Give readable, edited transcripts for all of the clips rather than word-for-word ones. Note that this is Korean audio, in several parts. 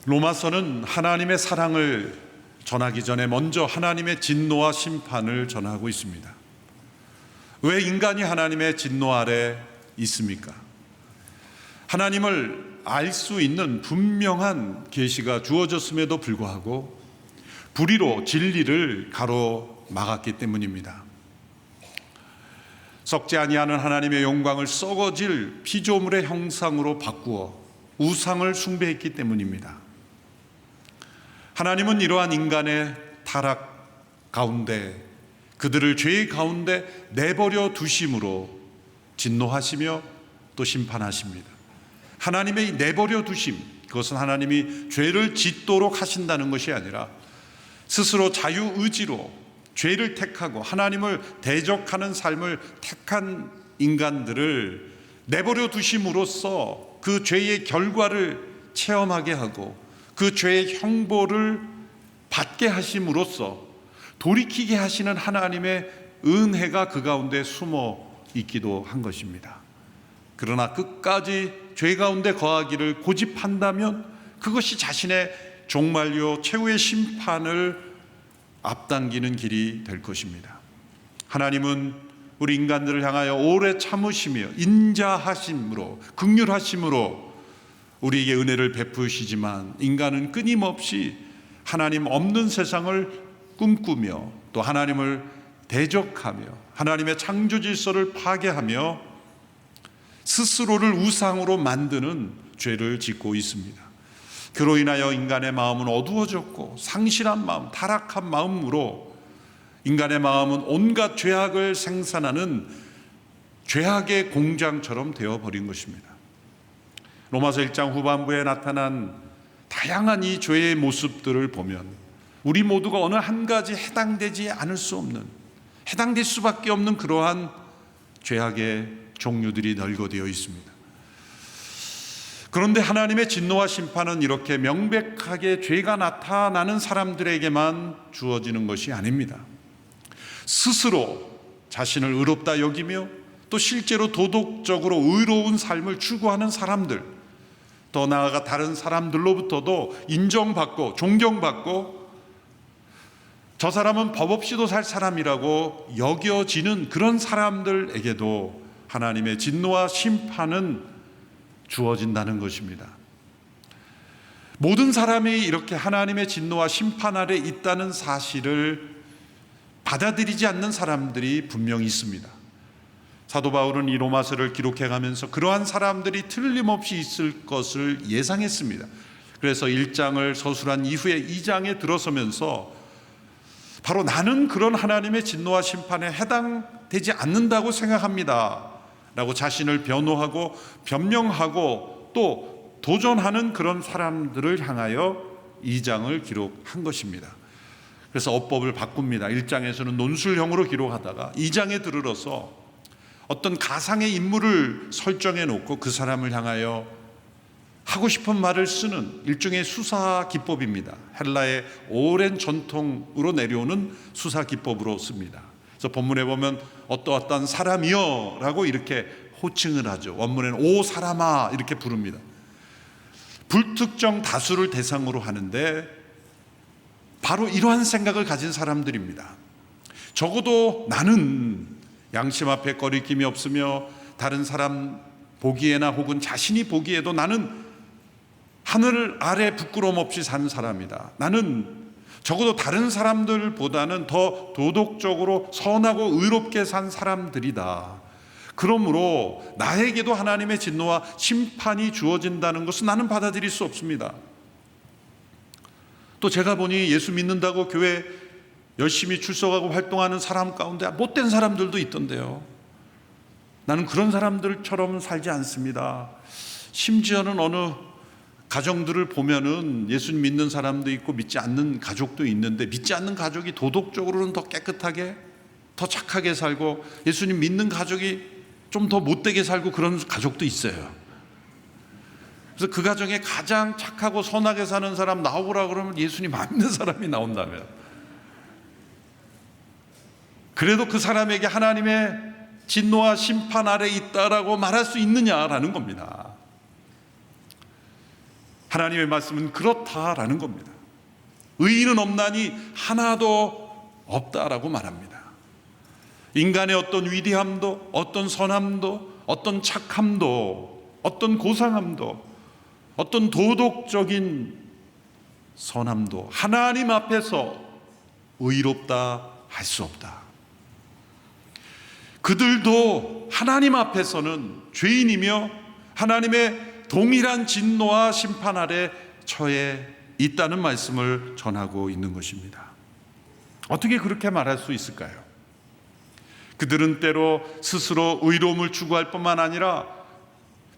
로마서는 하나님의 사랑을 전하기 전에 먼저 하나님의 진노와 심판을 전하고 있습니다. 왜 인간이 하나님의 진노 아래 있습니까? 하나님을 알 수 있는 분명한 계시가 주어졌음에도 불구하고 불의로 진리를 가로막았기 때문입니다. 썩지 아니하는 하나님의 영광을 썩어질 피조물의 형상으로 바꾸어 우상을 숭배했기 때문입니다. 하나님은 이러한 인간의 타락 가운데, 그들을 죄 가운데 내버려 두심으로 진노하시며 또 심판하십니다. 하나님의 내버려 두심, 그것은 하나님이 죄를 짓도록 하신다는 것이 아니라 스스로 자유의지로 죄를 택하고 하나님을 대적하는 삶을 택한 인간들을 내버려 두심으로써 그 죄의 결과를 체험하게 하고 그 죄의 형벌을 받게 하심으로써 돌이키게 하시는 하나님의 은혜가 그 가운데 숨어 있기도 한 것입니다. 그러나 끝까지 죄 가운데 거하기를 고집한다면 그것이 자신의 종말요 최후의 심판을 앞당기는 길이 될 것입니다. 하나님은 우리 인간들을 향하여 오래 참으시며 인자하심으로, 긍휼하심으로 우리에게 은혜를 베푸시지만 인간은 끊임없이 하나님 없는 세상을 꿈꾸며 또 하나님을 대적하며 하나님의 창조 질서를 파괴하며 스스로를 우상으로 만드는 죄를 짓고 있습니다. 그로 인하여 인간의 마음은 어두워졌고 상실한 마음, 타락한 마음으로 인간의 마음은 온갖 죄악을 생산하는 죄악의 공장처럼 되어버린 것입니다. 로마서 1장 후반부에 나타난 다양한 이 죄의 모습들을 보면 우리 모두가 어느 한 가지 해당되지 않을 수 없는, 해당될 수밖에 없는 그러한 죄악의 종류들이 널거되어 있습니다. 그런데 하나님의 진노와 심판은 이렇게 명백하게 죄가 나타나는 사람들에게만 주어지는 것이 아닙니다. 스스로 자신을 의롭다 여기며 또 실제로 도덕적으로 의로운 삶을 추구하는 사람들, 더 나아가 다른 사람들로부터도 인정받고 존경받고 저 사람은 법 없이도 살 사람이라고 여겨지는 그런 사람들에게도 하나님의 진노와 심판은 주어진다는 것입니다. 모든 사람이 이렇게 하나님의 진노와 심판 아래 있다는 사실을 받아들이지 않는 사람들이 분명히 있습니다. 사도 바울은 이 로마서를 기록해가면서 그러한 사람들이 틀림없이 있을 것을 예상했습니다. 그래서 1장을 서술한 이후에 2장에 들어서면서 바로 나는 그런 하나님의 진노와 심판에 해당되지 않는다고 생각합니다 라고 자신을 변호하고 변명하고 또 도전하는 그런 사람들을 향하여 2장을 기록한 것입니다. 그래서 어법을 바꿉니다. 1장에서는 논술형으로 기록하다가 2장에 들어서 어떤 가상의 인물을 설정해 놓고 그 사람을 향하여 하고 싶은 말을 쓰는 일종의 수사 기법입니다. 헬라의 오랜 전통으로 내려오는 수사 기법으로 씁니다. 그래서 본문에 보면 어떠어떠한 사람이여 라고 이렇게 호칭을 하죠. 원문에는 오 사람아 이렇게 부릅니다. 불특정 다수를 대상으로 하는데 바로 이러한 생각을 가진 사람들입니다. 적어도 나는 양심 앞에 거리낌이 없으며 다른 사람 보기에나 혹은 자신이 보기에도 나는 하늘 아래 부끄러움 없이 사는 사람이다. 나는 적어도 다른 사람들보다는 더 도덕적으로 선하고 의롭게 산 사람들이다. 그러므로 나에게도 하나님의 진노와 심판이 주어진다는 것은 나는 받아들일 수 없습니다. 또 제가 보니 예수 믿는다고 교회 열심히 출석하고 활동하는 사람 가운데 못된 사람들도 있던데요. 나는 그런 사람들처럼 살지 않습니다. 심지어는 어느 가정들을 보면은 예수님 믿는 사람도 있고 믿지 않는 가족도 있는데 믿지 않는 가족이 도덕적으로는 더 깨끗하게 더 착하게 살고 예수님 믿는 가족이 좀 더 못되게 살고 그런 가족도 있어요. 그래서 그 가정에 가장 착하고 선하게 사는 사람 나오라 그러면 예수님 안 믿는 사람이 나온다면 그래도 그 사람에게 하나님의 진노와 심판 아래 있다라고 말할 수 있느냐라는 겁니다. 하나님의 말씀은 그렇다라는 겁니다. 의인은 없나니 하나도 없다라고 말합니다. 인간의 어떤 위대함도, 어떤 선함도, 어떤 착함도, 어떤 고상함도, 어떤 도덕적인 선함도 하나님 앞에서 의롭다 할 수 없다. 그들도 하나님 앞에서는 죄인이며 하나님의 동일한 진노와 심판 아래 처해 있다는 말씀을 전하고 있는 것입니다. 어떻게 그렇게 말할 수 있을까요? 그들은 때로 스스로 의로움을 추구할 뿐만 아니라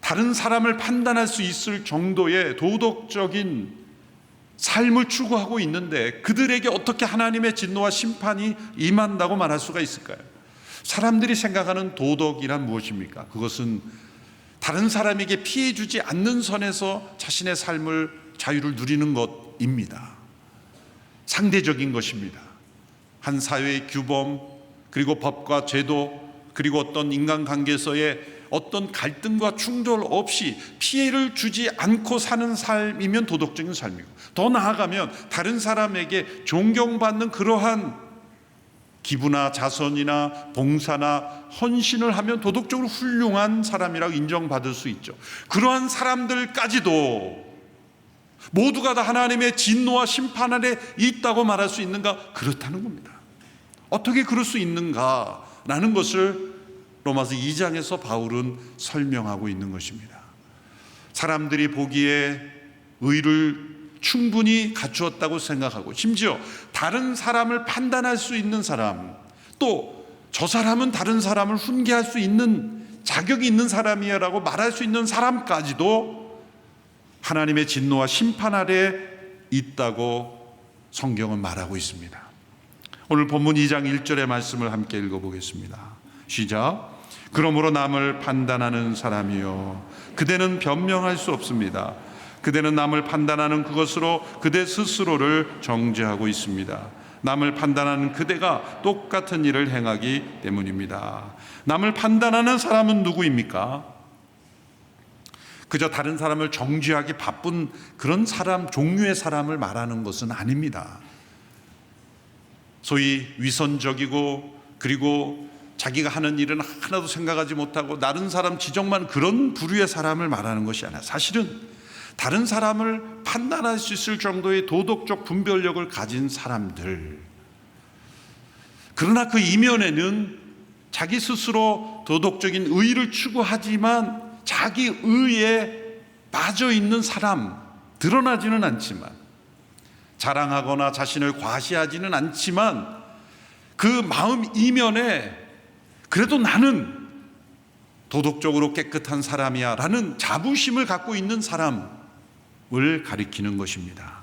다른 사람을 판단할 수 있을 정도의 도덕적인 삶을 추구하고 있는데 그들에게 어떻게 하나님의 진노와 심판이 임한다고 말할 수가 있을까요? 사람들이 생각하는 도덕이란 무엇입니까? 그것은 다른 사람에게 피해 주지 않는 선에서 자신의 삶을 자유를 누리는 것입니다. 상대적인 것입니다. 한 사회의 규범, 그리고 법과 제도, 그리고 어떤 인간관계에서의 어떤 갈등과 충돌 없이 피해를 주지 않고 사는 삶이면 도덕적인 삶이고, 더 나아가면 다른 사람에게 존경받는 그러한 기부나 자선이나 봉사나 헌신을 하면 도덕적으로 훌륭한 사람이라고 인정받을 수 있죠. 그러한 사람들까지도 모두가 다 하나님의 진노와 심판 아래 있다고 말할 수 있는가? 그렇다는 겁니다. 어떻게 그럴 수 있는가라는 것을 로마서 2장에서 바울은 설명하고 있는 것입니다. 사람들이 보기에 의를 충분히 갖추었다고 생각하고, 심지어 다른 사람을 판단할 수 있는 사람, 또 저 사람은 다른 사람을 훈계할 수 있는 자격이 있는 사람이야 라고 말할 수 있는 사람까지도 하나님의 진노와 심판 아래 있다고 성경은 말하고 있습니다. 오늘 본문 2장 1절의 말씀을 함께 읽어보겠습니다. 시작. 그러므로 남을 판단하는 사람이요 그대는 변명할 수 없습니다. 그대는 남을 판단하는 그것으로 그대 스스로를 정죄하고 있습니다. 남을 판단하는 그대가 똑같은 일을 행하기 때문입니다. 남을 판단하는 사람은 누구입니까? 그저 다른 사람을 정죄하기 바쁜 그런 사람, 종류의 사람을 말하는 것은 아닙니다. 소위 위선적이고, 그리고 자기가 하는 일은 하나도 생각하지 못하고 다른 사람 지적만, 그런 부류의 사람을 말하는 것이 아니라 사실은 다른 사람을 판단할 수 있을 정도의 도덕적 분별력을 가진 사람들, 그러나 그 이면에는 자기 스스로 도덕적인 의의를 추구하지만 자기 의에 빠져 있는 사람, 드러나지는 않지만, 자랑하거나 자신을 과시하지는 않지만 그 마음 이면에 그래도 나는 도덕적으로 깨끗한 사람이야 라는 자부심을 갖고 있는 사람을 가리키는 것입니다.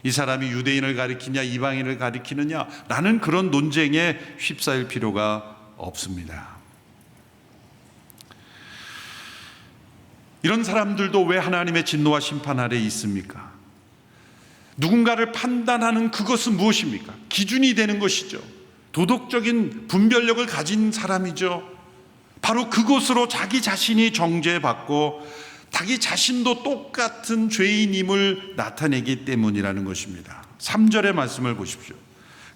이 사람이 유대인을 가리키냐 이방인을 가리키느냐 라는 그런 논쟁에 휩싸일 필요가 없습니다. 이런 사람들도 왜 하나님의 진노와 심판 아래 있습니까? 누군가를 판단하는 그것은 무엇입니까? 기준이 되는 것이죠. 도덕적인 분별력을 가진 사람이죠. 바로 그것으로 자기 자신이 정죄받고 자기 자신도 똑같은 죄인임을 나타내기 때문이라는 것입니다. 3절의 말씀을 보십시오.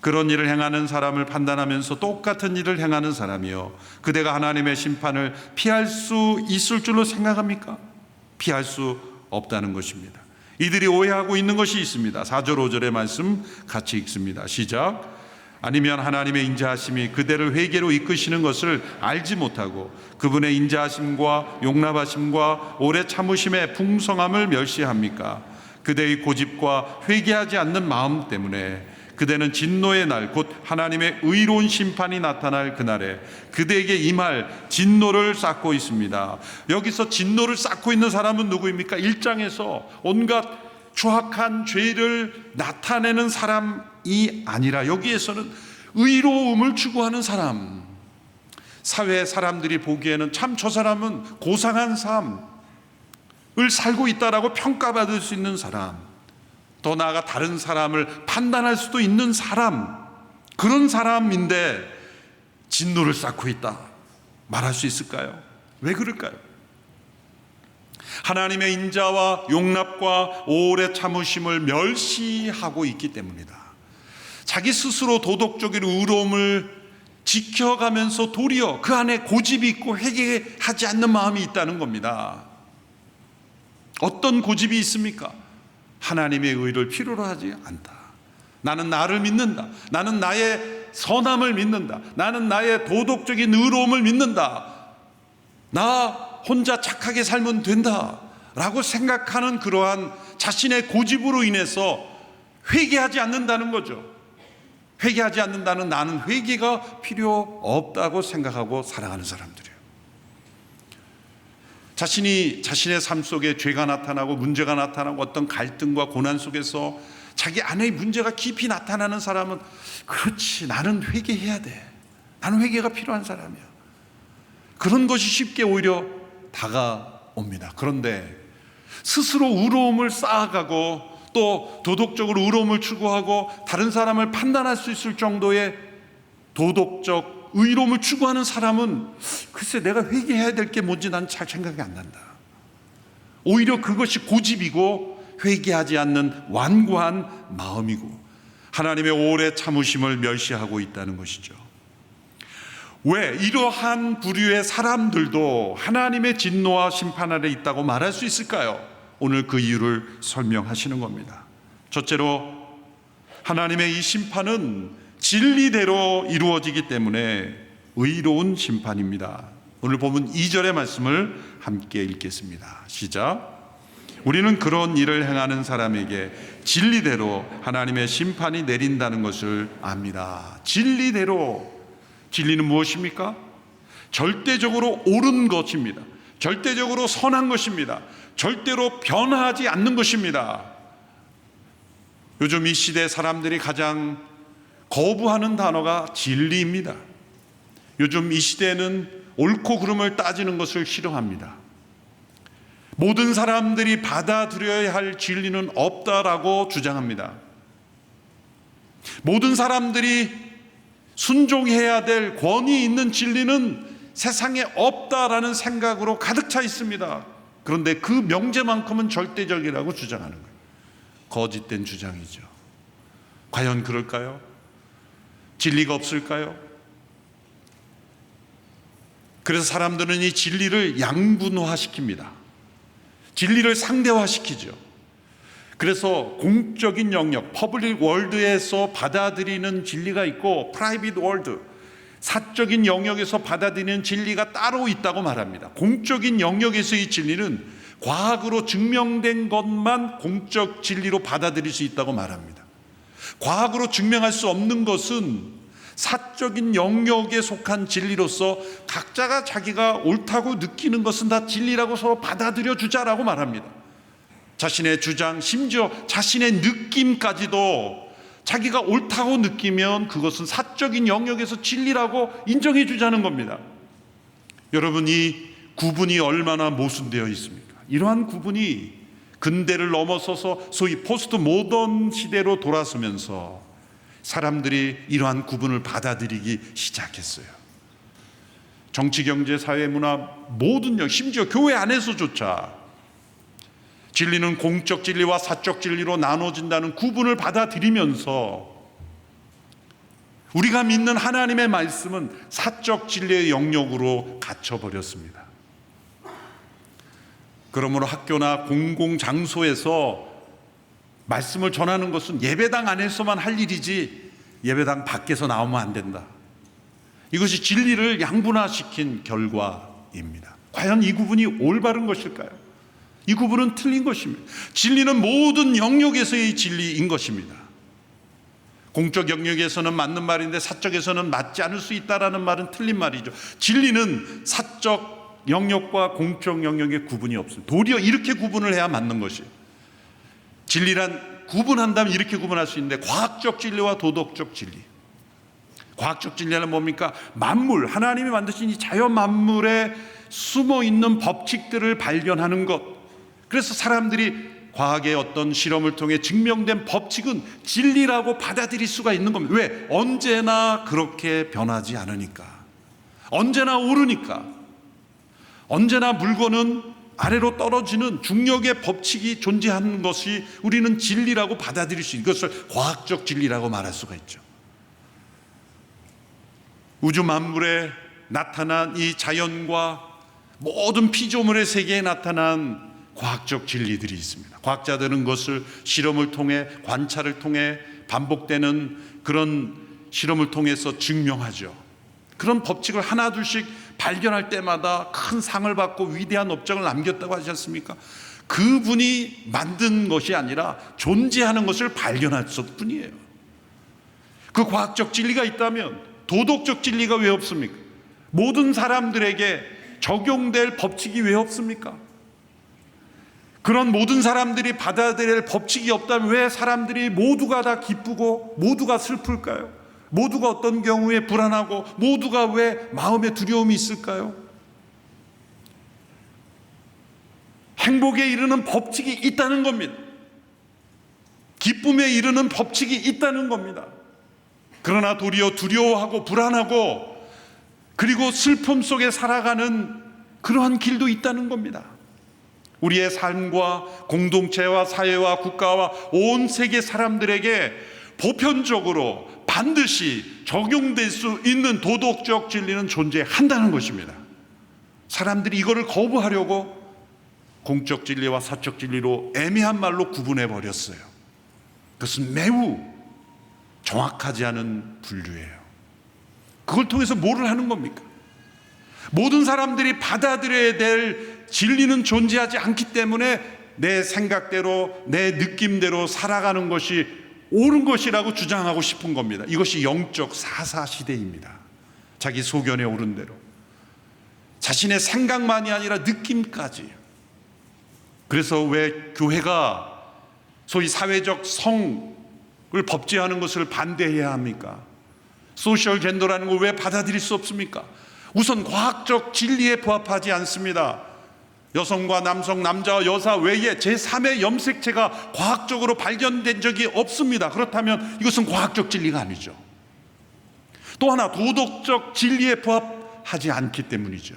그런 일을 행하는 사람을 판단하면서 똑같은 일을 행하는 사람이요 그대가 하나님의 심판을 피할 수 있을 줄로 생각합니까? 피할 수 없다는 것입니다. 이들이 오해하고 있는 것이 있습니다. 4절 5절의 말씀 같이 읽습니다. 시작. 아니면 하나님의 인자하심이 그대를 회개로 이끄시는 것을 알지 못하고 그분의 인자하심과 용납하심과 오래 참으심의 풍성함을 멸시합니까? 그대의 고집과 회개하지 않는 마음 때문에 그대는 진노의 날, 곧 하나님의 의로운 심판이 나타날 그날에 그대에게 임할 진노를 쌓고 있습니다. 여기서 진노를 쌓고 있는 사람은 누구입니까? 1장에서 온갖 추악한 죄를 나타내는 사람이 아니라 여기에서는 의로움을 추구하는 사람, 사회 사람들이 보기에는 참 저 사람은 고상한 삶을 살고 있다라고 평가받을 수 있는 사람, 더 나아가 다른 사람을 판단할 수도 있는 사람, 그런 사람인데 진노를 쌓고 있다 말할 수 있을까요? 왜 그럴까요? 하나님의 인자와 용납과 오래 참으심을 멸시하고 있기 때문이다. 자기 스스로 도덕적인 의로움을 지켜가면서 도리어 그 안에 고집이 있고 회개하지 않는 마음이 있다는 겁니다. 어떤 고집이 있습니까? 하나님의 의를 필요로 하지 않다. 나는 나를 믿는다. 나는 나의 선함을 믿는다. 나는 나의 도덕적인 의로움을 믿는다. 나 혼자 착하게 살면 된다 라고 생각하는 그러한 자신의 고집으로 인해서 회개하지 않는다는 거죠. 회개하지 않는다는, 나는 회개가 필요 없다고 생각하고 살아가는 사람들이에요. 자신의 삶 속에 죄가 나타나고 문제가 나타나고 어떤 갈등과 고난 속에서 자기 안의 문제가 깊이 나타나는 사람은, 그렇지, 나는 회개해야 돼, 나는 회개가 필요한 사람이야, 그런 것이 쉽게 오히려 다가옵니다. 그런데 스스로 의로움을 쌓아가고 또 도덕적으로 의로움을 추구하고 다른 사람을 판단할 수 있을 정도의 도덕적 의로움을 추구하는 사람은 글쎄 내가 회개해야 될 게 뭔지 난 잘 생각이 안 난다. 오히려 그것이 고집이고 회개하지 않는 완고한 마음이고 하나님의 오래 참으심을 멸시하고 있다는 것이죠. 왜 이러한 부류의 사람들도 하나님의 진노와 심판 아래 있다고 말할 수 있을까요? 오늘 그 이유를 설명하시는 겁니다. 첫째로, 하나님의 이 심판은 진리대로 이루어지기 때문에 의로운 심판입니다. 오늘 본문 2절의 말씀을 함께 읽겠습니다. 시작. 우리는 그런 일을 행하는 사람에게 진리대로 하나님의 심판이 내린다는 것을 압니다. 진리대로. 진리는 무엇입니까? 절대적으로 옳은 것입니다. 절대적으로 선한 것입니다. 절대로 변하지 않는 것입니다. 요즘 이 시대 사람들이 가장 거부하는 단어가 진리입니다. 요즘 이 시대는 옳고 그름을 따지는 것을 싫어합니다. 모든 사람들이 받아들여야 할 진리는 없다라고 주장합니다. 모든 사람들이 순종해야 될 권위 있는 진리는 세상에 없다라는 생각으로 가득 차 있습니다. 그런데 그 명제만큼은 절대적이라고 주장하는 거예요. 거짓된 주장이죠. 과연 그럴까요? 진리가 없을까요? 그래서 사람들은 이 진리를 양분화시킵니다. 진리를 상대화시키죠. 그래서 공적인 영역, 퍼블릭 월드에서 받아들이는 진리가 있고 프라이빗 월드, 사적인 영역에서 받아들이는 진리가 따로 있다고 말합니다. 공적인 영역에서의 진리는 과학으로 증명된 것만 공적 진리로 받아들일 수 있다고 말합니다. 과학으로 증명할 수 없는 것은 사적인 영역에 속한 진리로서 각자가 자기가 옳다고 느끼는 것은 다 진리라고 서로 받아들여 주자라고 말합니다. 자신의 주장, 심지어 자신의 느낌까지도 자기가 옳다고 느끼면 그것은 사적인 영역에서 진리라고 인정해 주자는 겁니다. 여러분, 이 구분이 얼마나 모순되어 있습니까? 이러한 구분이 근대를 넘어서서 소위 포스트 모던 시대로 돌아서면서 사람들이 이러한 구분을 받아들이기 시작했어요. 정치, 경제, 사회, 문화 모든 영, 심지어 교회 안에서조차 진리는 공적 진리와 사적 진리로 나눠진다는 구분을 받아들이면서 우리가 믿는 하나님의 말씀은 사적 진리의 영역으로 갇혀버렸습니다. 그러므로 학교나 공공장소에서 말씀을 전하는 것은 예배당 안에서만 할 일이지 예배당 밖에서 나오면 안 된다. 이것이 진리를 양분화시킨 결과입니다. 과연 이 구분이 올바른 것일까요? 이 구분은 틀린 것입니다. 진리는 모든 영역에서의 진리인 것입니다. 공적 영역에서는 맞는 말인데 사적에서는 맞지 않을 수 있다라는 말은 틀린 말이죠. 진리는 사적 영역과 공적 영역의 구분이 없습니다. 도리어 이렇게 구분을 해야 맞는 것이에요. 진리란 구분한다면 이렇게 구분할 수 있는데, 과학적 진리와 도덕적 진리. 과학적 진리는 뭡니까? 만물, 하나님이 만드신 이 자연 만물에 숨어 있는 법칙들을 발견하는 것. 그래서 사람들이 과학의 어떤 실험을 통해 증명된 법칙은 진리라고 받아들일 수가 있는 겁니다. 왜? 언제나 그렇게 변하지 않으니까. 언제나 오르니까. 언제나 물건은 아래로 떨어지는 중력의 법칙이 존재하는 것이 우리는 진리라고 받아들일 수 있는, 것을 과학적 진리라고 말할 수가 있죠. 우주 만물에 나타난 이 자연과 모든 피조물의 세계에 나타난 과학적 진리들이 있습니다. 과학자들은 그것을 실험을 통해, 관찰을 통해, 반복되는 그런 실험을 통해서 증명하죠. 그런 법칙을 하나둘씩 발견할 때마다 큰 상을 받고 위대한 업적을 남겼다고 하지 않습니까? 그분이 만든 것이 아니라 존재하는 것을 발견했을 뿐이에요. 그 과학적 진리가 있다면 도덕적 진리가 왜 없습니까? 모든 사람들에게 적용될 법칙이 왜 없습니까? 그런 모든 사람들이 받아들일 법칙이 없다면 왜 사람들이 모두가 다 기쁘고 모두가 슬플까요? 모두가 어떤 경우에 불안하고 모두가 왜 마음에 두려움이 있을까요? 행복에 이르는 법칙이 있다는 겁니다. 기쁨에 이르는 법칙이 있다는 겁니다. 그러나 도리어 두려워하고 불안하고 그리고 슬픔 속에 살아가는 그러한 길도 있다는 겁니다. 우리의 삶과 공동체와 사회와 국가와 온 세계 사람들에게 보편적으로 반드시 적용될 수 있는 도덕적 진리는 존재한다는 것입니다. 사람들이 이거를 거부하려고 공적 진리와 사적 진리로 애매한 말로 구분해 버렸어요. 그것은 매우 정확하지 않은 분류예요. 그걸 통해서 뭐를 하는 겁니까? 모든 사람들이 받아들여야 될 진리는 존재하지 않기 때문에 내 생각대로, 내 느낌대로 살아가는 것이 옳은 것이라고 주장하고 싶은 겁니다. 이것이 영적 사사시대입니다. 자기 소견에 오른 대로 자신의 생각만이 아니라 느낌까지. 그래서 왜 교회가 소위 사회적 성을 법제하는 것을 반대해야 합니까? 소셜 젠더라는 걸 왜 받아들일 수 없습니까? 우선 과학적 진리에 부합하지 않습니다. 여성과 남성, 남자와 여사 외에 제3의 염색체가 과학적으로 발견된 적이 없습니다. 그렇다면 이것은 과학적 진리가 아니죠. 또 하나 도덕적 진리에 부합하지 않기 때문이죠.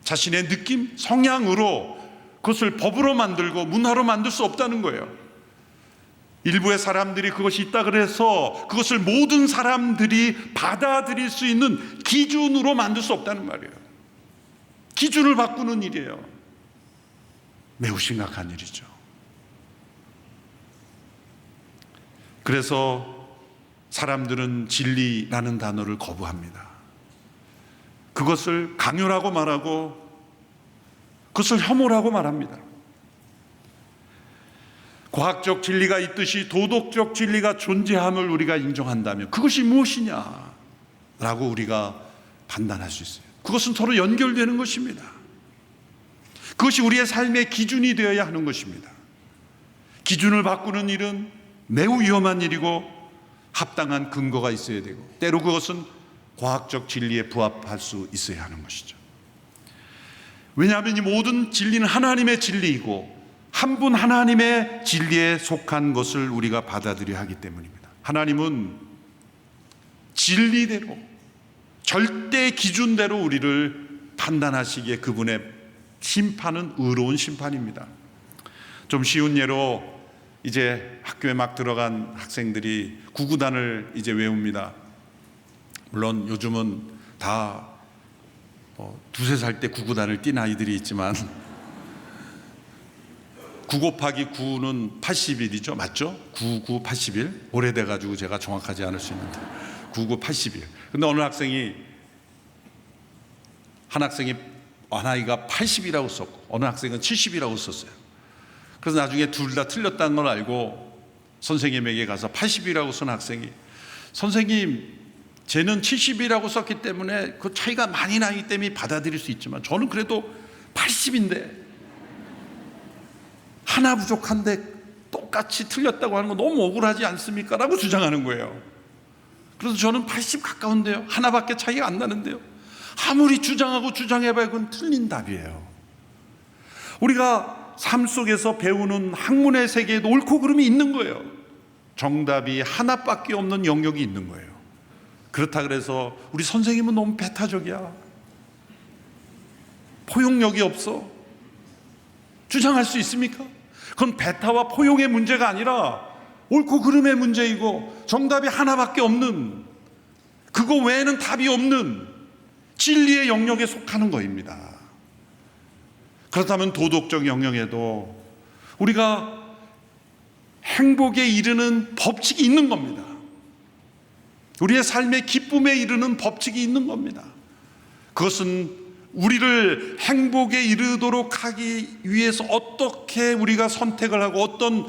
자신의 느낌, 성향으로 그것을 법으로 만들고 문화로 만들 수 없다는 거예요. 일부의 사람들이 그것이 있다 그래서 그것을 모든 사람들이 받아들일 수 있는 기준으로 만들 수 없다는 말이에요. 기준을 바꾸는 일이에요. 매우 심각한 일이죠. 그래서 사람들은 진리라는 단어를 거부합니다. 그것을 강요라고 말하고 그것을 혐오라고 말합니다. 과학적 진리가 있듯이 도덕적 진리가 존재함을 우리가 인정한다면 그것이 무엇이냐라고 우리가 판단할 수 있어요. 그것은 서로 연결되는 것입니다. 그것이 우리의 삶의 기준이 되어야 하는 것입니다. 기준을 바꾸는 일은 매우 위험한 일이고 합당한 근거가 있어야 되고 때로 그것은 과학적 진리에 부합할 수 있어야 하는 것이죠. 왜냐하면 이 모든 진리는 하나님의 진리이고 한 분 하나님의 진리에 속한 것을 우리가 받아들여야 하기 때문입니다. 하나님은 진리대로 절대 기준대로 우리를 판단하시기에 그분의 심판은 의로운 심판입니다. 좀 쉬운 예로 이제 학교에 막 들어간 학생들이 구구단을 이제 외웁니다. 물론 요즘은 다 두세 살 때 구구단을 뛴 아이들이 있지만 9 곱하기 9는 80일이죠. 맞죠? 9, 9, 80일. 오래돼가지고 제가 정확하지 않을 수 있는데 9, 9, 80일. 근데 어느 학생이 한 아이가 80이라고 썼고 어느 학생은 70이라고 썼어요. 그래서 나중에 둘 다 틀렸다는 걸 알고 선생님에게 가서 80이라고 쓴 학생이 선생님 쟤는 70이라고 썼기 때문에 그 차이가 많이 나기 때문에 받아들일 수 있지만 저는 그래도 80인데 하나 부족한데 똑같이 틀렸다고 하는 거 너무 억울하지 않습니까? 라고 주장하는 거예요. 그래서 저는 80 가까운데요. 하나밖에 차이가 안 나는데요. 아무리 주장하고 주장해봐야 그건 틀린 답이에요. 우리가 삶 속에서 배우는 학문의 세계에도 옳고 그름이 있는 거예요. 정답이 하나밖에 없는 영역이 있는 거예요. 그렇다 그래서 우리 선생님은 너무 배타적이야. 포용력이 없어. 주장할 수 있습니까? 그건 배타와 포용의 문제가 아니라 옳고 그름의 문제이고 정답이 하나밖에 없는, 그거 외에는 답이 없는 진리의 영역에 속하는 것입니다. 그렇다면 도덕적 영역에도 우리가 행복에 이르는 법칙이 있는 겁니다. 우리의 삶의 기쁨에 이르는 법칙이 있는 겁니다. 그것은 우리를 행복에 이르도록 하기 위해서 어떻게 우리가 선택을 하고 어떤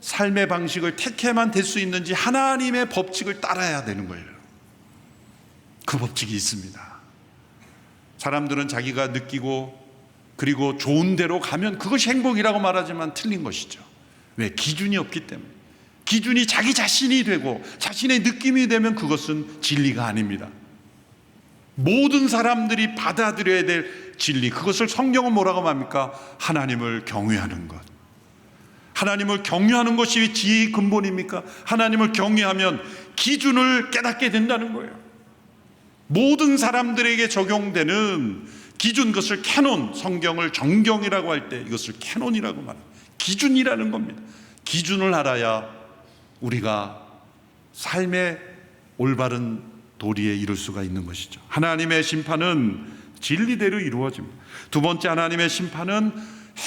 삶의 방식을 택해만 될 수 있는지 하나님의 법칙을 따라야 되는 거예요. 그 법칙이 있습니다. 사람들은 자기가 느끼고 그리고 좋은 대로 가면 그것이 행복이라고 말하지만 틀린 것이죠. 왜? 기준이 없기 때문에. 기준이 자기 자신이 되고 자신의 느낌이 되면 그것은 진리가 아닙니다. 모든 사람들이 받아들여야 될 진리, 그것을 성경은 뭐라고 말합니까? 하나님을 경외하는 것. 하나님을 경외하는 것이 지혜의 근본입니까? 하나님을 경외하면 기준을 깨닫게 된다는 거예요. 모든 사람들에게 적용되는 기준, 그것을 캐논, 성경을 정경이라고 할 때 이것을 캐논이라고 말합니다. 기준이라는 겁니다. 기준을 알아야 우리가 삶의 올바른 도리에 이룰 수가 있는 것이죠. 하나님의 심판은 진리대로 이루어집니다. 두 번째, 하나님의 심판은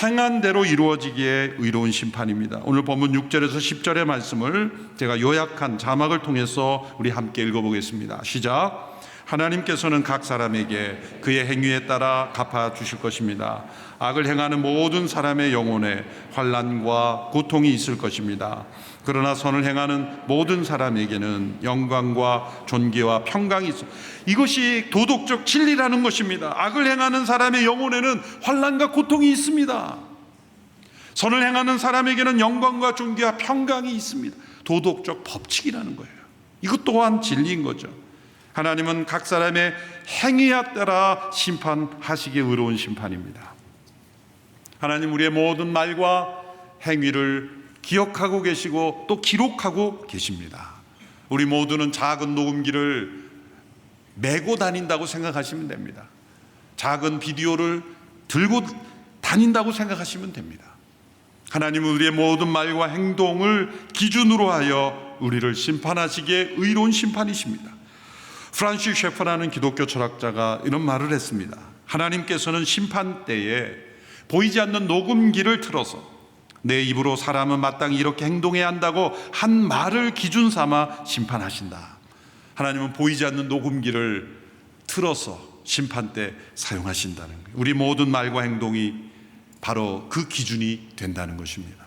행한 대로 이루어지기에 의로운 심판입니다. 오늘 본문 6절에서 10절의 말씀을 제가 요약한 자막을 통해서 우리 함께 읽어보겠습니다. 시작. 하나님께서는 각 사람에게 그의 행위에 따라 갚아주실 것입니다. 악을 행하는 모든 사람의 영혼에 환난과 고통이 있을 것입니다. 그러나 선을 행하는 모든 사람에게는 영광과 존귀와 평강이 있어. 이것이 도덕적 진리라는 것입니다. 악을 행하는 사람의 영혼에는 환난과 고통이 있습니다. 선을 행하는 사람에게는 영광과 존귀와 평강이 있습니다. 도덕적 법칙이라는 거예요. 이것 또한 진리인 거죠. 하나님은 각 사람의 행위에 따라 심판하시기에 의로운 심판입니다. 하나님 우리의 모든 말과 행위를 기억하고 계시고 또 기록하고 계십니다. 우리 모두는 작은 녹음기를 메고 다닌다고 생각하시면 됩니다. 작은 비디오를 들고 다닌다고 생각하시면 됩니다. 하나님은 우리의 모든 말과 행동을 기준으로 하여 우리를 심판하시기에 의로운 심판이십니다. 프란시스 셰퍼라는 기독교 철학자가 이런 말을 했습니다. 하나님께서는 심판 때에 보이지 않는 녹음기를 틀어서 내 입으로 사람은 마땅히 이렇게 행동해야 한다고 한 말을 기준 삼아 심판하신다. 하나님은 보이지 않는 녹음기를 틀어서 심판 때 사용하신다는 거예요. 우리 모든 말과 행동이 바로 그 기준이 된다는 것입니다.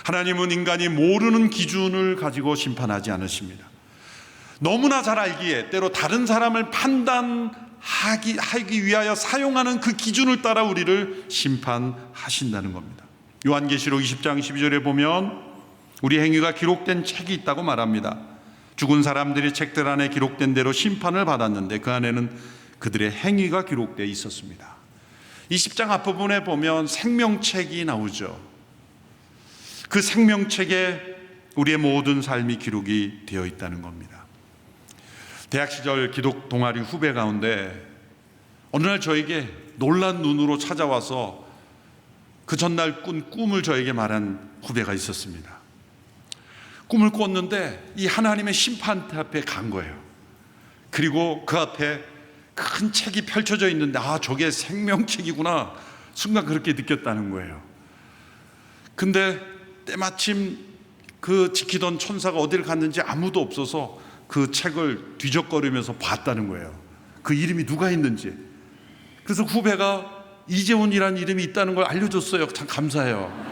하나님은 인간이 모르는 기준을 가지고 심판하지 않으십니다. 너무나 잘 알기에 때로 다른 사람을 판단하기 위하여 사용하는 그 기준을 따라 우리를 심판하신다는 겁니다. 요한계시록 20장 12절에 보면 우리 행위가 기록된 책이 있다고 말합니다. 죽은 사람들이 책들 안에 기록된 대로 심판을 받았는데 그 안에는 그들의 행위가 기록되어 있었습니다. 20장 앞부분에 보면 생명책이 나오죠. 그 생명책에 우리의 모든 삶이 기록이 되어 있다는 겁니다. 대학 시절 기독 동아리 후배 가운데 어느 날 저에게 놀란 눈으로 찾아와서 그 전날 꾼 꿈을 저에게 말한 후배가 있었습니다. 꿈을 꿨는데 이 하나님의 심판 앞에 간 거예요. 그리고 그 앞에 큰 책이 펼쳐져 있는데 저게 생명책이구나 순간 그렇게 느꼈다는 거예요. 근데 때마침 그 지키던 천사가 어디를 갔는지 아무도 없어서 그 책을 뒤적거리면서 봤다는 거예요. 그 이름이 누가 있는지. 그래서 후배가 이재훈이라는 이름이 있다는 걸 알려줬어요. 참 감사해요.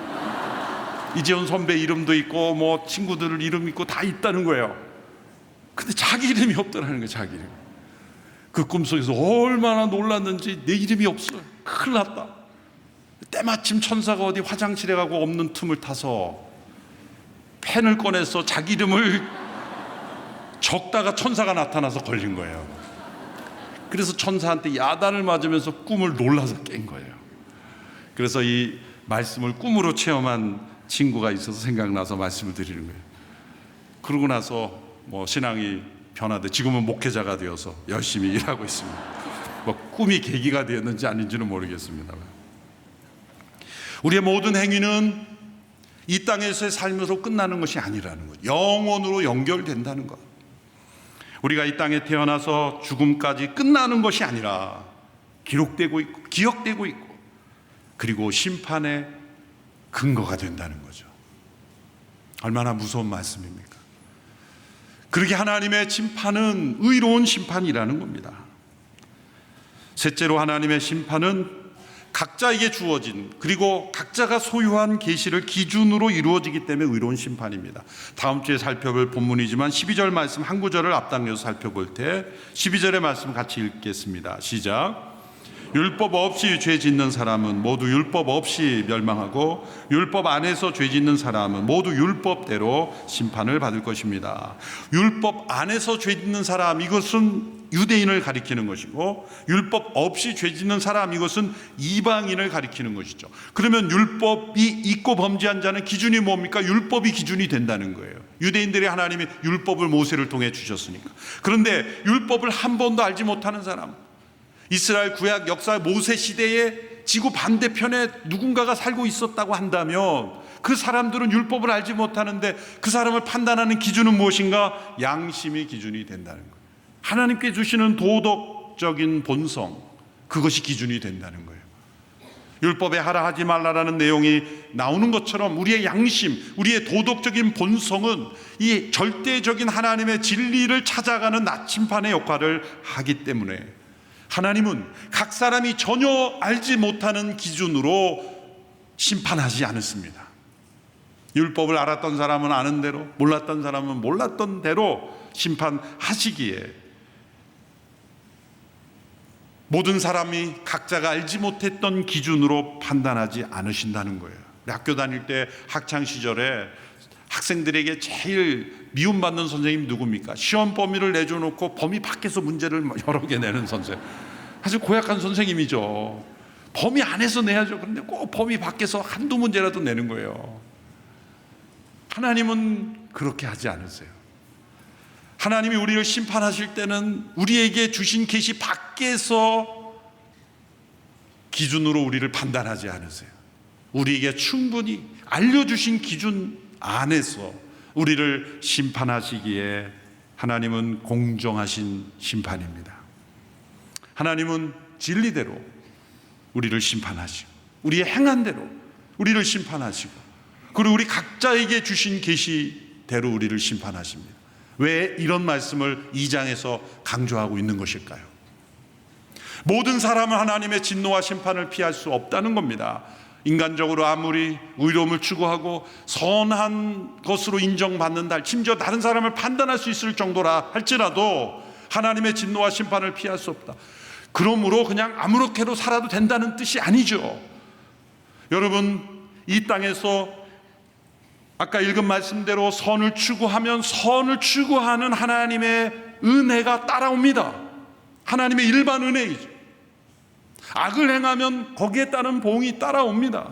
이재훈 선배 이름도 있고 뭐 친구들 이름 있고 다 있다는 거예요. 근데 자기 이름이 없더라는 거예요. 자기 이름. 그 꿈속에서 얼마나 놀랐는지 내 이름이 없어요. 큰일 났다. 때마침 천사가 어디 화장실에 가고 없는 틈을 타서 펜을 꺼내서 자기 이름을 적다가 천사가 나타나서 걸린 거예요. 그래서 천사한테 야단을 맞으면서 꿈을 놀라서 깬 거예요. 그래서 이 말씀을 꿈으로 체험한 친구가 있어서 생각나서 말씀을 드리는 거예요. 그러고 나서 뭐 신앙이 변화돼 지금은 목회자가 되어서 열심히 일하고 있습니다. 뭐 꿈이 계기가 되었는지 아닌지는 모르겠습니다만 우리의 모든 행위는 이 땅에서의 삶으로 끝나는 것이 아니라는 것, 영원으로 연결된다는 것. 우리가 이 땅에 태어나서 죽음까지 끝나는 것이 아니라 기록되고 있고 기억되고 있고 그리고 심판의 근거가 된다는 거죠. 얼마나 무서운 말씀입니까? 그렇게 하나님의 심판은 의로운 심판이라는 겁니다. 셋째로 하나님의 심판은 각자에게 주어진 그리고 각자가 소유한 계시를 기준으로 이루어지기 때문에 의로운 심판입니다. 다음 주에 살펴볼 본문이지만 12절 말씀 한 구절을 앞당겨서 살펴볼 때 12절의 말씀 같이 읽겠습니다. 시작. 율법 없이 죄 짓는 사람은 모두 율법 없이 멸망하고 율법 안에서 죄 짓는 사람은 모두 율법대로 심판을 받을 것입니다. 율법 안에서 죄 짓는 사람, 이것은 유대인을 가리키는 것이고 율법 없이 죄 짓는 사람, 이것은 이방인을 가리키는 것이죠. 그러면 율법이 있고 범죄한 자는 기준이 뭡니까? 율법이 기준이 된다는 거예요. 유대인들이 하나님이 율법을 모세를 통해 주셨으니까. 그런데 율법을 한 번도 알지 못하는 사람, 이스라엘 구약 역사 모세 시대에 지구 반대편에 누군가가 살고 있었다고 한다면 그 사람들은 율법을 알지 못하는데 그 사람을 판단하는 기준은 무엇인가? 양심이 기준이 된다는 거예요. 하나님께 주시는 도덕적인 본성, 그것이 기준이 된다는 거예요. 율법에 하라 하지 말라라는 내용이 나오는 것처럼 우리의 양심, 우리의 도덕적인 본성은 이 절대적인 하나님의 진리를 찾아가는 나침반의 역할을 하기 때문에 하나님은 각 사람이 전혀 알지 못하는 기준으로 심판하지 않습니다. 율법을 알았던 사람은 아는 대로, 몰랐던 사람은 몰랐던 대로 심판하시기에 모든 사람이 각자가 알지 못했던 기준으로 판단하지 않으신다는 거예요. 학교 다닐 때 학창시절에 학생들에게 제일 미움받는 선생님 누굽니까? 시험 범위를 내줘놓고 범위 밖에서 문제를 여러 개 내는 선생님. 아주 고약한 선생님이죠. 범위 안에서 내야죠. 그런데 꼭 범위 밖에서 한두 문제라도 내는 거예요. 하나님은 그렇게 하지 않으세요. 하나님이 우리를 심판하실 때는 우리에게 주신 계시 밖에서 기준으로 우리를 판단하지 않으세요. 우리에게 충분히 알려주신 기준 안에서 우리를 심판하시기에 하나님은 공정하신 심판입니다. 하나님은 진리대로 우리를 심판하시고 우리의 행한 대로 우리를 심판하시고 그리고 우리 각자에게 주신 계시대로 우리를 심판하십니다. 왜 이런 말씀을 2장에서 강조하고 있는 것일까요? 모든 사람은 하나님의 진노와 심판을 피할 수 없다는 겁니다. 인간적으로 아무리 의로움을 추구하고 선한 것으로 인정받는다, 심지어 다른 사람을 판단할 수 있을 정도라 할지라도 하나님의 진노와 심판을 피할 수 없다. 그러므로 그냥 아무렇게도 살아도 된다는 뜻이 아니죠. 여러분, 이 땅에서 아까 읽은 말씀대로 선을 추구하면 선을 추구하는 하나님의 은혜가 따라옵니다. 하나님의 일반 은혜이죠. 악을 행하면 거기에 따른 보응이 따라옵니다.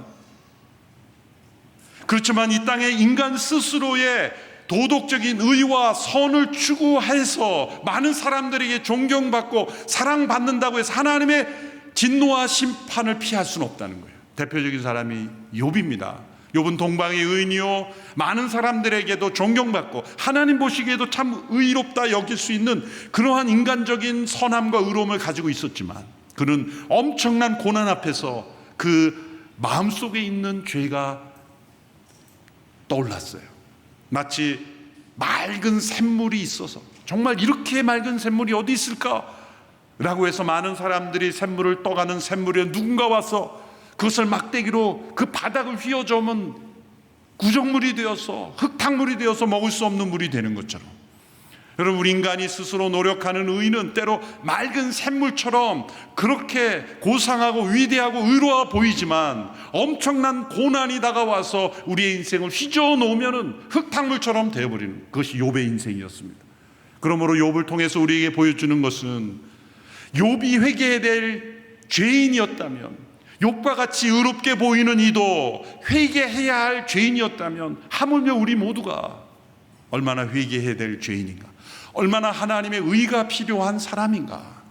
그렇지만 이 땅에 인간 스스로의 도덕적인 의와 선을 추구해서 많은 사람들에게 존경받고 사랑받는다고 해서 하나님의 진노와 심판을 피할 수는 없다는 거예요. 대표적인 사람이 욥입니다. 욥은 동방의 의인이요 많은 사람들에게도 존경받고 하나님 보시기에도 참 의롭다 여길 수 있는 그러한 인간적인 선함과 의로움을 가지고 있었지만 그는 엄청난 고난 앞에서 그 마음속에 있는 죄가 떠올랐어요. 마치 맑은 샘물이 있어서 정말 이렇게 맑은 샘물이 어디 있을까? 라고 해서 많은 사람들이 샘물을 떠가는 샘물에 누군가 와서 그것을 막대기로 그 바닥을 휘어저으면 구정물이 되어서 흙탕물이 되어서 먹을 수 없는 물이 되는 것처럼 여러분, 우리 인간이 스스로 노력하는 의는 때로 맑은 샘물처럼 그렇게 고상하고 위대하고 의로워 보이지만 엄청난 고난이 다가와서 우리의 인생을 휘저어 놓으면 흙탕물처럼 되어버리는 그것이 욥의 인생이었습니다. 그러므로 욥을 통해서 우리에게 보여주는 것은 욥이 회개해야 될 죄인이었다면, 욥과 같이 의롭게 보이는 이도 회개해야 할 죄인이었다면 하물며 우리 모두가 얼마나 회개해야 될 죄인인가, 얼마나 하나님의 의가 필요한 사람인가.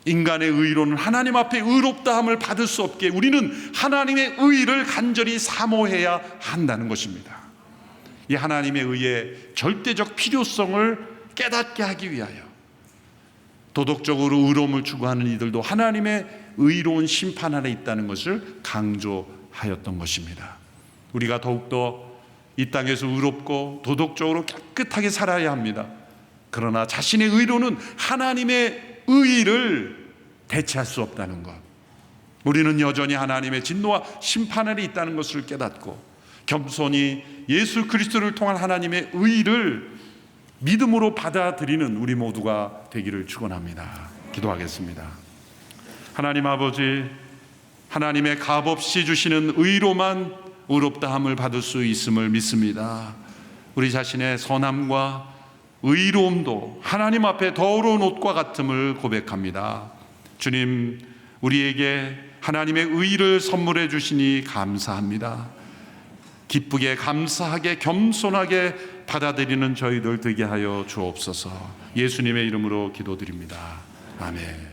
인간의 의로는 하나님 앞에 의롭다함을 받을 수 없게 우리는 하나님의 의를 간절히 사모해야 한다는 것입니다. 이 하나님의 의의 절대적 필요성을 깨닫게 하기 위하여 도덕적으로 의로움을 추구하는 이들도 하나님의 의로운 심판 아래 있다는 것을 강조하였던 것입니다. 우리가 더욱더 이 땅에서 의롭고 도덕적으로 깨끗하게 살아야 합니다. 그러나 자신의 의로는 하나님의 의를 대체할 수 없다는 것, 우리는 여전히 하나님의 진노와 심판 아래 있다는 것을 깨닫고 겸손히 예수 그리스도를 통한 하나님의 의를 믿음으로 받아들이는 우리 모두가 되기를 축원합니다. 기도하겠습니다. 하나님 아버지, 하나님의 값없이 주시는 의로만 의롭다함을 받을 수 있음을 믿습니다. 우리 자신의 선함과 의로움도 하나님 앞에 더러운 옷과 같음을 고백합니다. 주님, 우리에게 하나님의 의를 선물해 주시니 감사합니다. 기쁘게 감사하게 겸손하게 받아들이는 저희들 되게 하여 주옵소서. 예수님의 이름으로 기도드립니다. 아멘.